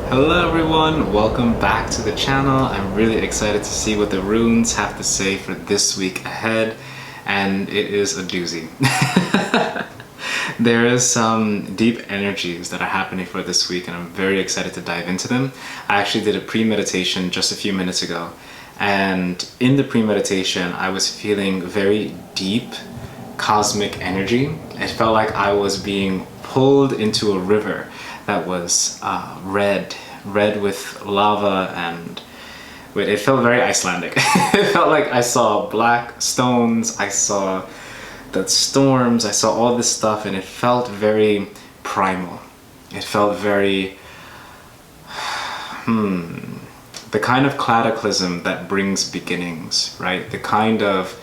Hello everyone, welcome back to the channel. I'm really excited to see what the runes have to say for this week ahead, and it is a doozy. There is some deep energies that are happening for this week, and I'm very excited to dive into them. I actually did a pre-meditation just a few minutes ago, and in the pre-meditation I was feeling very deep cosmic energy. It felt like I was being pulled into a river that was red with lava, and it felt very Icelandic. It felt like I saw black stones, I saw the storms, I saw all this stuff, and it felt very primal. It felt very the kind of cataclysm that brings beginnings, right? The kind of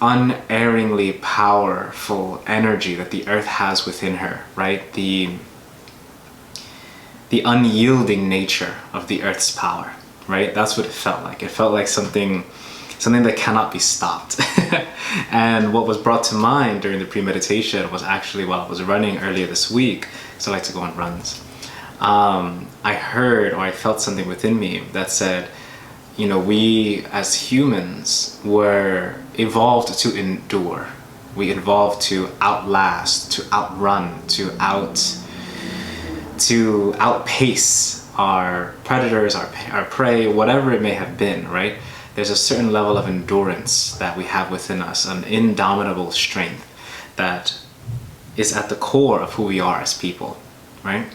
unerringly powerful energy that the earth has within her, right? The unyielding nature of the earth's power, right? That's what it felt like. It felt like something that cannot be stopped. And what was brought to mind during the pre-meditation was actually while I was running earlier this week, so I like to go on runs, I heard, or I felt something within me that said, you know, we as humans were evolved to endure. We evolved to outlast, to outrun, to outpace our predators, our prey, whatever it may have been, right? There's a certain level of endurance that we have within us, an indomitable strength that is at the core of who we are as people, right?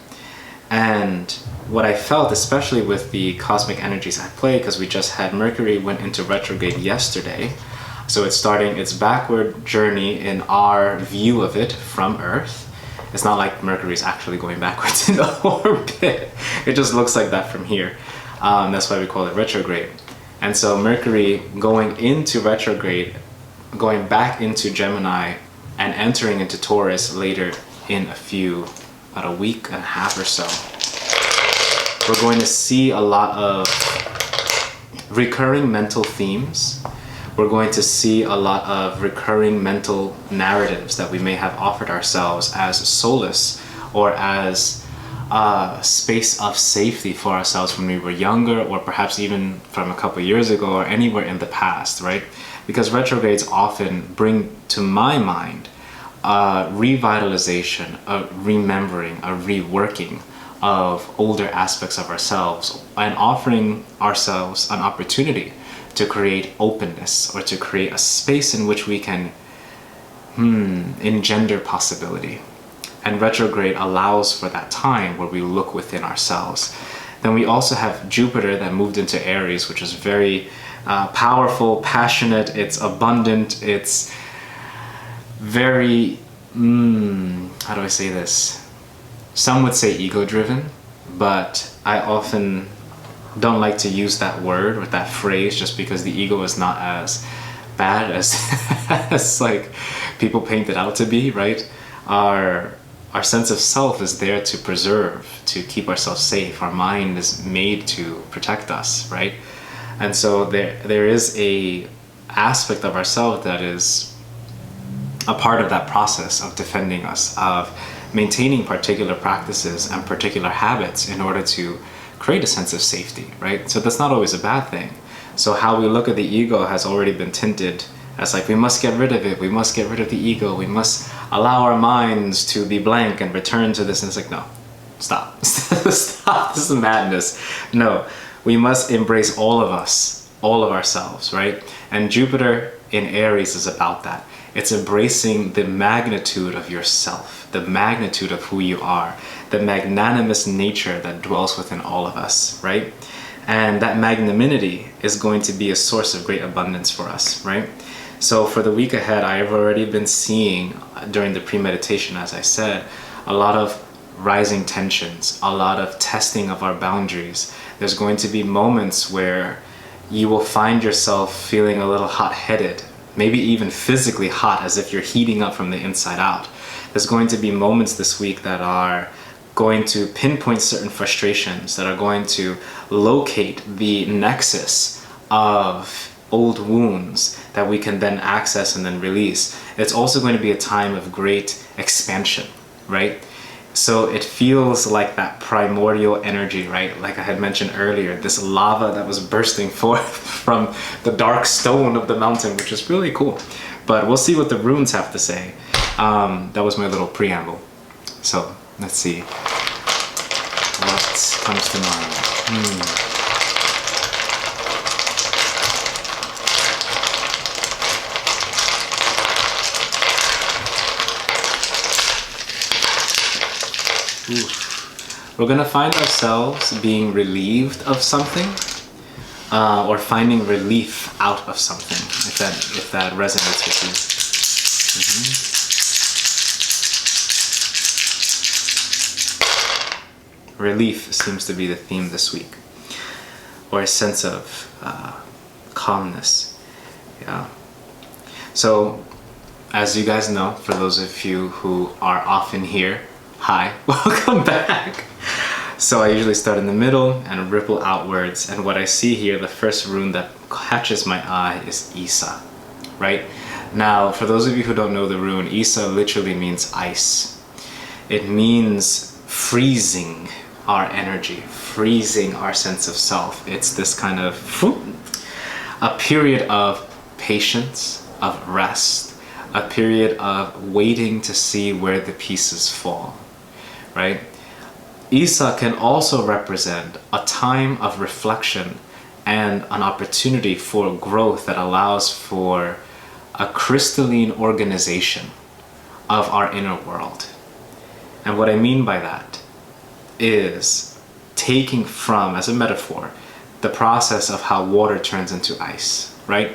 And what I felt, especially with the cosmic energies at play, because we just had Mercury went into retrograde yesterday, so it's starting its backward journey in our view of it from Earth. It's not like Mercury is actually going backwards in the orbit. It just looks like that from here. That's why we call it retrograde. And so Mercury going into retrograde, going back into Gemini, and entering into Taurus later in about a week and a half or so, we're going to see a lot of recurring mental themes. We're going to see a lot of recurring mental narratives that we may have offered ourselves as solace or as a space of safety for ourselves when we were younger, or perhaps even from a couple years ago or anywhere in the past, right? Because retrogrades often bring to my mind a revitalization, a remembering, a reworking of older aspects of ourselves, and offering ourselves an opportunity to create openness, or to create a space in which we can engender possibility. And retrograde allows for that time where we look within ourselves. Then we also have Jupiter that moved into Aries, which is very powerful, passionate, it's abundant, it's very, how do I say this? Some would say ego-driven, but I often don't like to use that word or that phrase, just because the ego is not as bad as, as like people paint it out to be, right? Our sense of self is there to preserve, to keep ourselves safe. Our mind is made to protect us, right? And so there is a aspect of ourselves that is a part of that process of defending us, of maintaining particular practices and particular habits in order to create a sense of safety, right? So that's not always a bad thing. So how we look at the ego has already been tinted as like, we must get rid of it, we must get rid of the ego, we must allow our minds to be blank and return to this. And it's like, no, stop. Stop, this is madness. No, we must embrace all of us, all of ourselves, right? And Jupiter in Aries is about that. It's embracing the magnitude of yourself, the magnitude of who you are, the magnanimous nature that dwells within all of us, right? And that magnanimity is going to be a source of great abundance for us, right? So for the week ahead, I've already been seeing during the pre-meditation, as I said, a lot of rising tensions, a lot of testing of our boundaries. There's going to be moments where you will find yourself feeling a little hot-headed, maybe even physically hot, as if you're heating up from the inside out. There's going to be moments this week that are going to pinpoint certain frustrations, that are going to locate the nexus of old wounds that we can then access and then release. It's also going to be a time of great expansion, right? So it feels like that primordial energy, right? Like I had mentioned earlier, this lava that was bursting forth from the dark stone of the mountain, which is really cool. But we'll see what the runes have to say. That was my little preamble. So let's see what comes to mind. We're gonna find ourselves being relieved of something, or finding relief out of something, if that resonates with you. Relief seems to be the theme this week, or a sense of calmness. Yeah. So, as you guys know, for those of you who are often here, hi, welcome back. So I usually start in the middle and ripple outwards, and what I see here, the first rune that catches my eye is Isa, right? Now, for those of you who don't know the rune, Isa literally means ice. It means freezing our energy, freezing our sense of self. It's this kind of a period of patience, of rest, a period of waiting to see where the pieces fall, right? Isa can also represent a time of reflection and an opportunity for growth that allows for a crystalline organization of our inner world. And what I mean by that is taking from, as a metaphor, the process of how water turns into ice, right?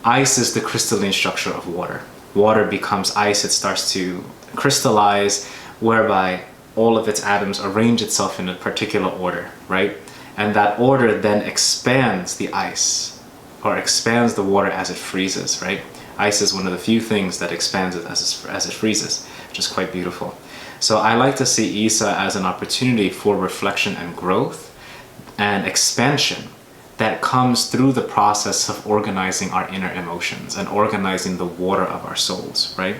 Ice is the crystalline structure of water. Water becomes ice, it starts to crystallize, whereby all of its atoms arrange itself in a particular order, right? And that order then expands the ice, or expands the water as it freezes, right? Ice is one of the few things that expands it as it freezes, which is quite beautiful. So I like to see Isa as an opportunity for reflection and growth and expansion that comes through the process of organizing our inner emotions and organizing the water of our souls, right?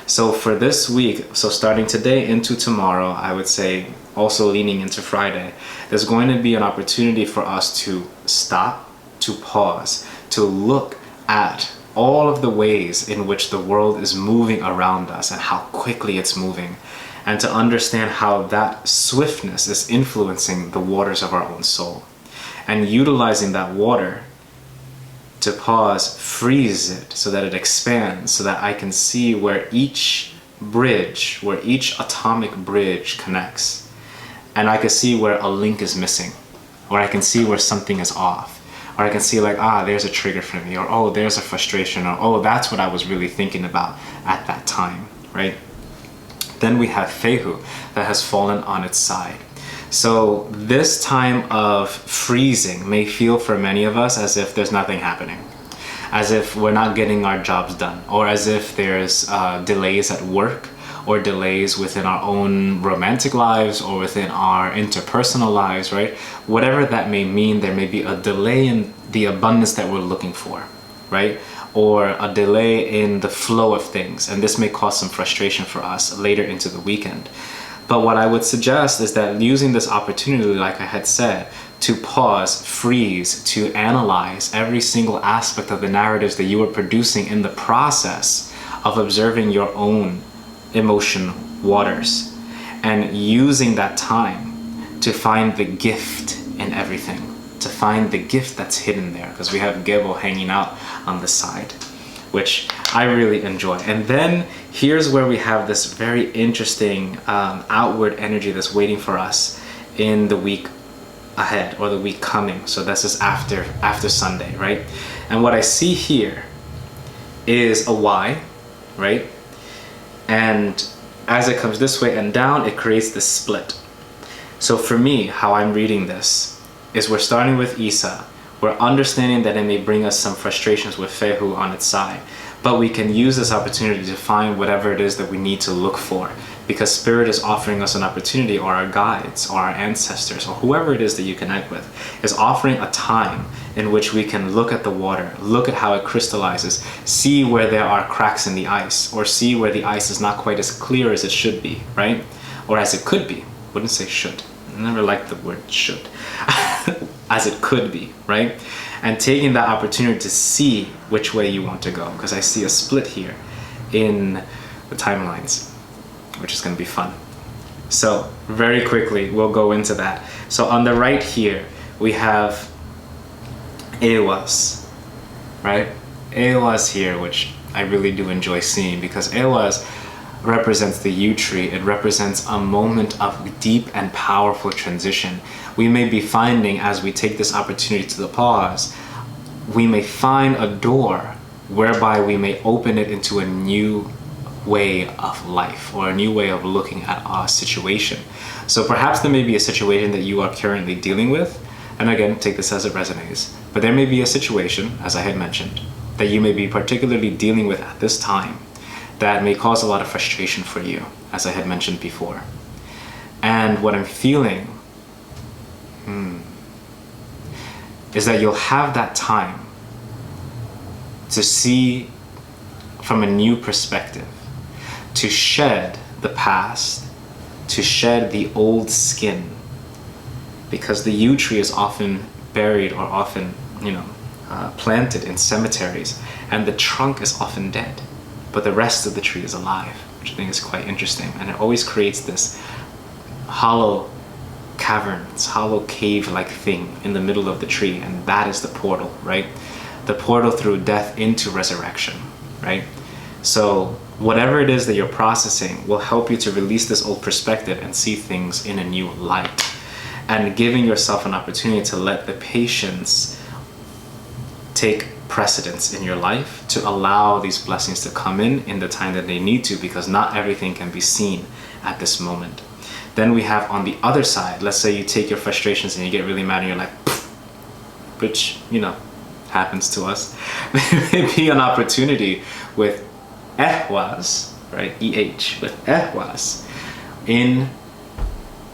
So for this week, so starting today into tomorrow, I would say also leaning into Friday, there's going to be an opportunity for us to stop, to pause, to look at all of the ways in which the world is moving around us and how quickly it's moving, and to understand how that swiftness is influencing the waters of our own soul. And utilizing that water to pause, freeze it so that it expands, so that I can see where each bridge, where each atomic bridge connects. And I can see where a link is missing, or I can see where something is off, or I can see like, there's a trigger for me, or oh, there's a frustration, or oh, that's what I was really thinking about at that time, right? Then we have Fehu that has fallen on its side. So this time of freezing may feel for many of us as if there's nothing happening, as if we're not getting our jobs done, or as if there's delays at work, or delays within our own romantic lives, or within our interpersonal lives, right? Whatever that may mean, there may be a delay in the abundance that we're looking for, right? Or a delay in the flow of things, and this may cause some frustration for us later into the weekend. But what I would suggest is that using this opportunity, like I had said, to pause, freeze, to analyze every single aspect of the narratives that you are producing in the process of observing your own emotion waters, and using that time to find the gift in everything, to find the gift that's hidden there, because we have Gebo hanging out on the side, which I really enjoy. And then here's where we have this very interesting outward energy that's waiting for us in the week ahead, or the week coming. So this is after Sunday, right? And what I see here is a Y, right? And as it comes this way and down, it creates this split. So for me, how I'm reading this is we're starting with Isa. We're understanding that it may bring us some frustrations with Fehu on its side, but we can use this opportunity to find whatever it is that we need to look for, because Spirit is offering us an opportunity, or our guides, or our ancestors, or whoever it is that you connect with, is offering a time in which we can look at the water, look at how it crystallizes, see where there are cracks in the ice, or see where the ice is not quite as clear as it should be, right? or as it could be. Wouldn't say should. I never liked the word should. As it could be, right? And taking that opportunity to see which way you want to go, because I see a split here in the timelines, which is going to be fun. So very quickly, we'll go into that. So on the right here, we have Ewas, right? Ewas here, which I really do enjoy seeing, because Ewas represents the yew tree. It represents a moment of deep and powerful transition. We may be finding, as we take this opportunity to the pause, we may find a door whereby we may open it into a new way of life, or a new way of looking at our situation. So perhaps there may be a situation that you are currently dealing with, and again, take this as it resonates, but there may be a situation, as I had mentioned, that you may be particularly dealing with at this time that may cause a lot of frustration for you, as I had mentioned before. And what I'm feeling is that you'll have that time to see from a new perspective, to shed the past, to shed the old skin, because the yew tree is often buried, or often, planted in cemeteries, and the trunk is often dead, but the rest of the tree is alive, which I think is quite interesting. And it always creates this hollow cavern, this hollow cave-like thing in the middle of the tree, and that is the portal, right? The portal through death into resurrection, right? So whatever it is that you're processing will help you to release this old perspective and see things in a new light, and giving yourself an opportunity to let the patience take precedence in your life, to allow these blessings to come in the time that they need to, because not everything can be seen at this moment. Then we have on the other side, let's say you take your frustrations and you get really mad and you're like, which, happens to us. There may be an opportunity with Ehwas, right? EH, with Ehwas in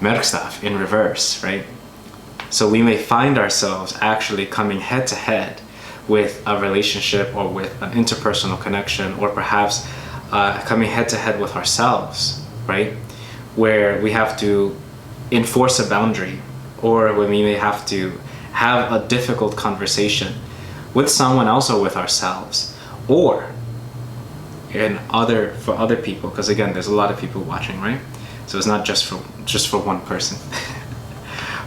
Merkstaf, in reverse, right? So we may find ourselves actually coming head to head with a relationship, or with an interpersonal connection, or perhaps coming head to head with ourselves, right? Where we have to enforce a boundary, or when we may have to have a difficult conversation with someone else or with ourselves, or for other people, because again, there's a lot of people watching, right? So it's not just for one person.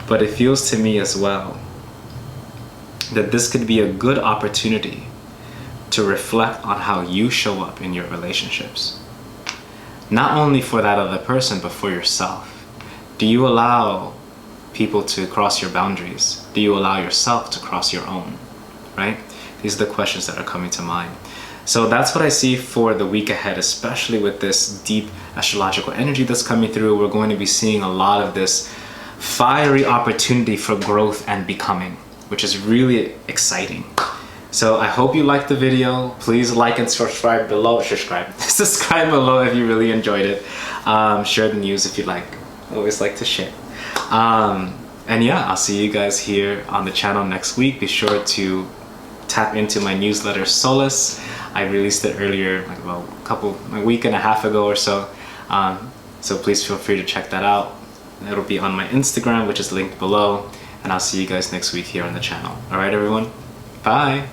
But it feels to me as well that this could be a good opportunity to reflect on how you show up in your relationships. Not only for that other person, but for yourself. Do you allow people to cross your boundaries? Do you allow yourself to cross your own? Right? These are the questions that are coming to mind. So that's what I see for the week ahead, especially with this deep astrological energy that's coming through. We're going to be seeing a lot of this fiery opportunity for growth and becoming, which is really exciting. So I hope you liked the video. Please like and subscribe below. Subscribe below if you really enjoyed it. Share the news if you like. I always like to share. And yeah, I'll see you guys here on the channel next week. Be sure to tap into my newsletter, Solas. I released it earlier, like about a week and a half ago or so. So please feel free to check that out. It'll be on my Instagram, which is linked below. And I'll see you guys next week here on the channel. All right, everyone. Bye.